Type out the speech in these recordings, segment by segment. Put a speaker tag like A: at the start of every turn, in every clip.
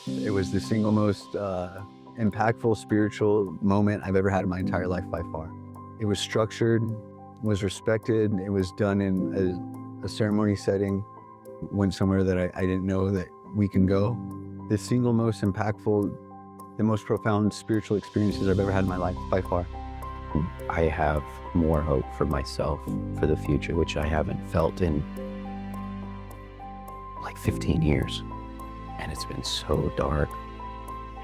A: It was the single most impactful spiritual moment I've ever had in my entire life by far. It was structured, was respected. It was done in a ceremony setting, went somewhere that I didn't know that we can go. The single most impactful, the most profound spiritual experiences I've ever had in my life by far.
B: I have more hope for myself, for the future, which I haven't felt in like 15 years. And it's been so dark.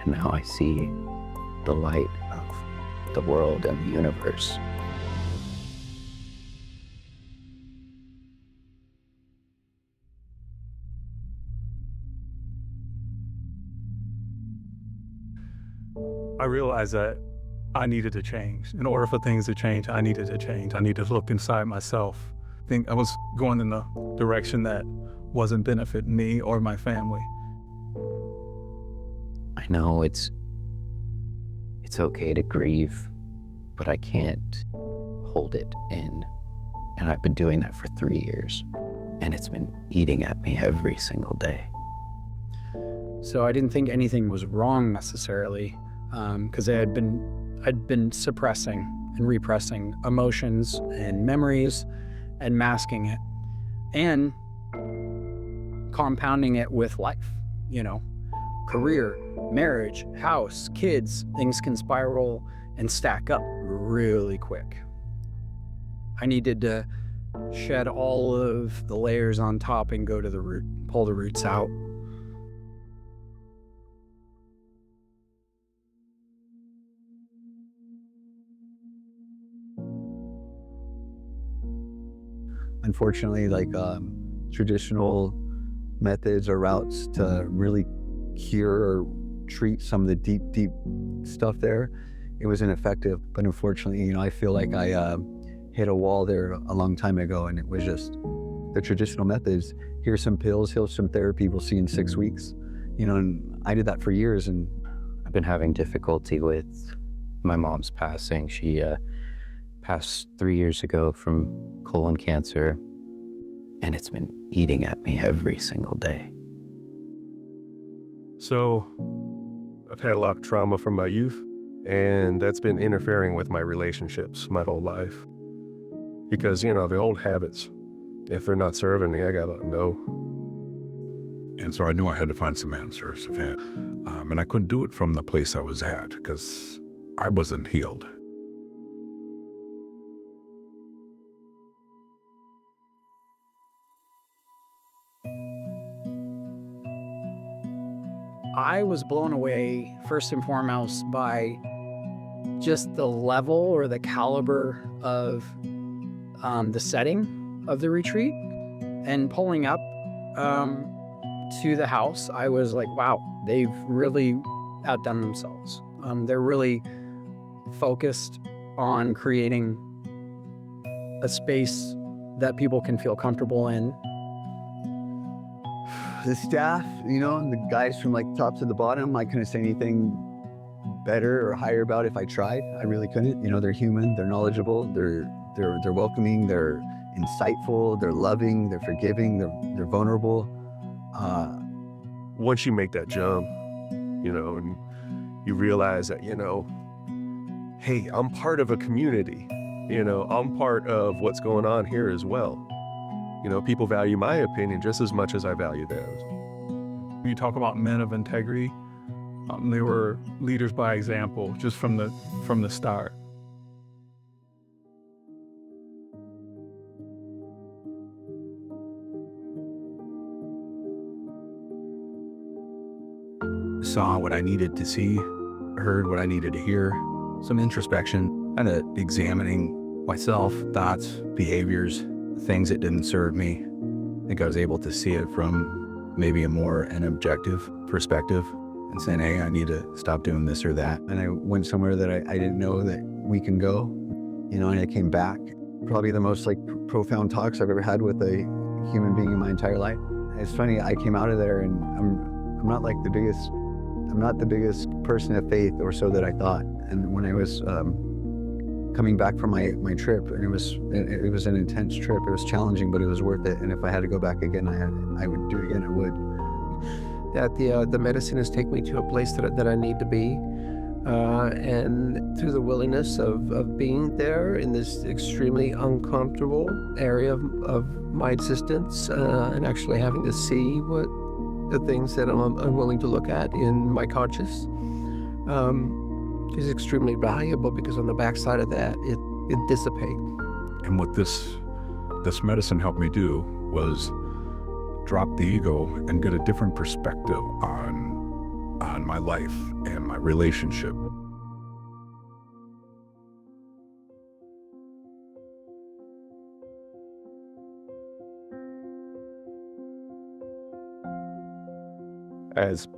B: And now I see the light of the world and the universe.
C: I realized that I needed to change. In order for things to change, I needed to change. I needed to look inside myself. I think I was going in a direction that wasn't benefiting me or my family.
B: I know it's okay to grieve, but I can't hold it in. And I've been doing that for 3 years. And it's been eating at me every single day.
D: So I didn't think anything was wrong necessarily, because I'd been suppressing and repressing emotions and memories and masking it and compounding it with life, career, marriage, house, kids. Things can spiral and stack up really quick. I needed to shed all of the layers on top and go to the root, pull the roots out.
A: Unfortunately, traditional methods or routes to really cure or treat some of the deep stuff there, it was ineffective. But unfortunately, I feel like I hit a wall there a long time ago, and it was just the traditional methods. Here's some pills, here's some therapy, we'll see in 6 weeks. And I did that for years. And
B: I've been having difficulty with my mom's passing. She passed 3 years ago from colon cancer, and it's been eating at me every single day.
E: So I've had a lot of trauma from my youth, and that's been interfering with my relationships my whole life. Because, the old habits, if they're not serving me, I gotta let them go.
F: And so I knew I had to find some answers. And I couldn't do it from the place I was at because I wasn't healed.
D: I was blown away, first and foremost, by just the level or the caliber of the setting of the retreat. And pulling up to the house, I was like, wow, they've really outdone themselves. They're really focused on creating a space that people can feel comfortable in.
A: the staff, the guys from top to the bottom, I couldn't say anything better or higher about if I tried. I really couldn't. They're human, they're knowledgeable, they're welcoming, they're insightful, they're loving, they're forgiving, they're vulnerable.
E: Once you make that jump, and you realize that, hey, I'm part of a community. I'm part of what's going on here as well. People value my opinion just as much as I value theirs.
C: You talk about men of integrity. They were leaders by example, just from the start.
F: Saw what I needed to see, heard what I needed to hear, some introspection, kind of examining myself, thoughts, behaviors, things that didn't serve me. I think I was able to see it from maybe an objective perspective and saying, hey, I need to stop doing this or that.
A: And I went somewhere that I didn't know that we can go, and I came back. Probably the most profound talks I've ever had with a human being in my entire life. It's funny, I came out of there and I'm not the biggest person of faith, or so that I thought. And when I was coming back from my trip, and it was an intense trip. It was challenging, but it was worth it. And if I had to go back again, I would do it again. I would.
G: that the medicine has taken me to a place that I need to be. And through the willingness of being there in this extremely uncomfortable area of my existence, and actually having to see what the things that I'm unwilling to look at in my conscious, is extremely valuable, because on the backside of that, it dissipates.
H: And what this medicine helped me do was drop the ego and get a different perspective on my life and my relationship.
E: As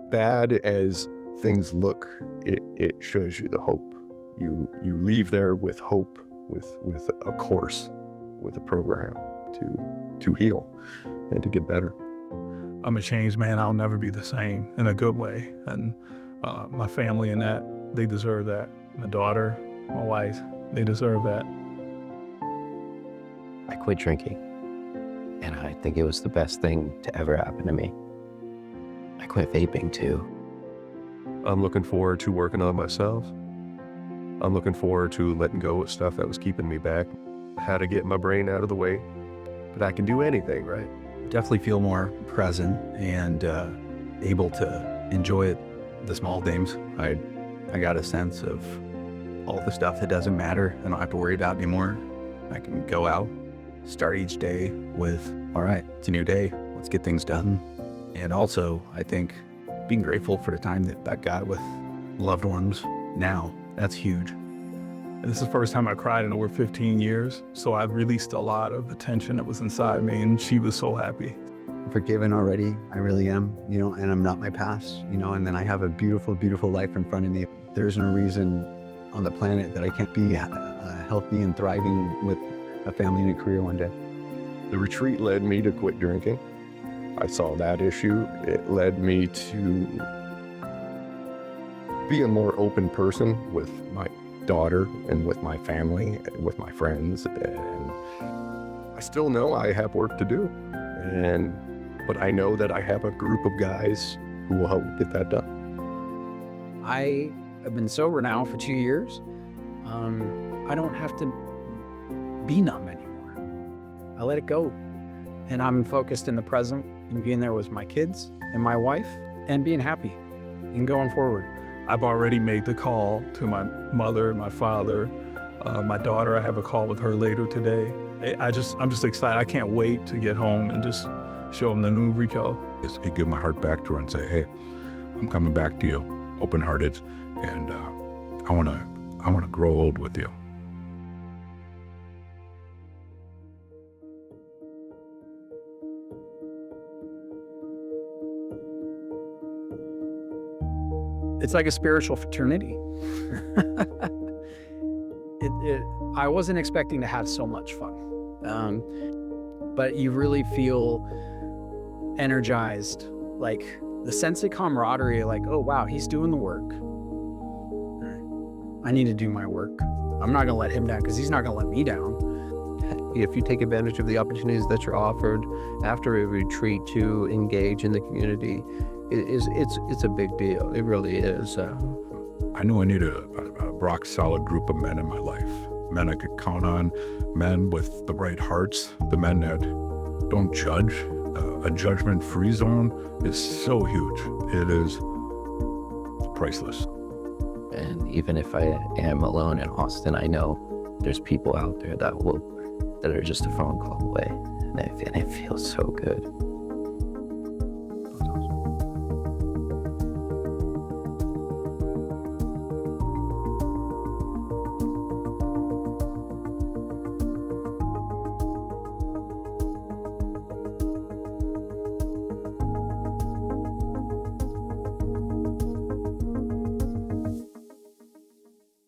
E: bad as things look, it shows you the hope. You leave there with hope, with a course, with a program to heal and to get better.
C: I'm a changed man. I'll never be the same, in a good way. And my family and that, they deserve that. My daughter, my wife, they deserve that.
B: I quit drinking, and I think it was the best thing to ever happen to me. I quit vaping too.
E: I'm looking forward to working on myself. I'm looking forward to letting go of stuff that was keeping me back, how to get my brain out of the way. But I can do anything, right?
F: Definitely feel more present and able to enjoy the small things. I got a sense of all the stuff that doesn't matter. I don't have to worry about anymore. I can go out, start each day with, all right, it's a new day. Let's get things done. And also, I think being grateful for the time that I got with loved ones now, that's huge.
C: And this is the first time I cried in over 15 years. So I've released a lot of the tension that was inside me, and she was so happy.
A: I'm forgiven already. I really am, and I'm not my past, and then I have a beautiful, beautiful life in front of me. There's no reason on the planet that I can't be healthy and thriving with a family and a career one day.
E: The retreat led me to quit drinking. I saw that issue. It led me to be a more open person with my daughter and with my family and with my friends. And I still know I have work to do. But I know that I have a group of guys who will help get that done.
D: I have been sober now for 2 years. I don't have to be numb anymore. I let it go. And I'm focused in the present and being there with my kids and my wife and being happy and going forward.
C: I've already made the call to my mother, my father, my daughter. I have a call with her later today. I'm just excited. I can't wait to get home and just show them the new Rico.
H: I give my heart back to her and say, hey, I'm coming back to you, open-hearted, and I want to grow old with you.
D: It's like a spiritual fraternity. I wasn't expecting to have so much fun, but you really feel energized, like the sense of camaraderie, like, oh wow, he's doing the work. I need to do my work. I'm not gonna let him down because he's not gonna let me down.
G: If you take advantage of the opportunities that you're offered after a retreat to engage in the community, it's a big deal. It really is.
H: I knew I needed a rock solid group of men in my life. Men I could count on, men with the right hearts, the men that don't judge. A judgment-free zone is so huge. It is priceless.
B: And even if I am alone in Austin, I know there's people out there that are just a phone call away. And it feels so good.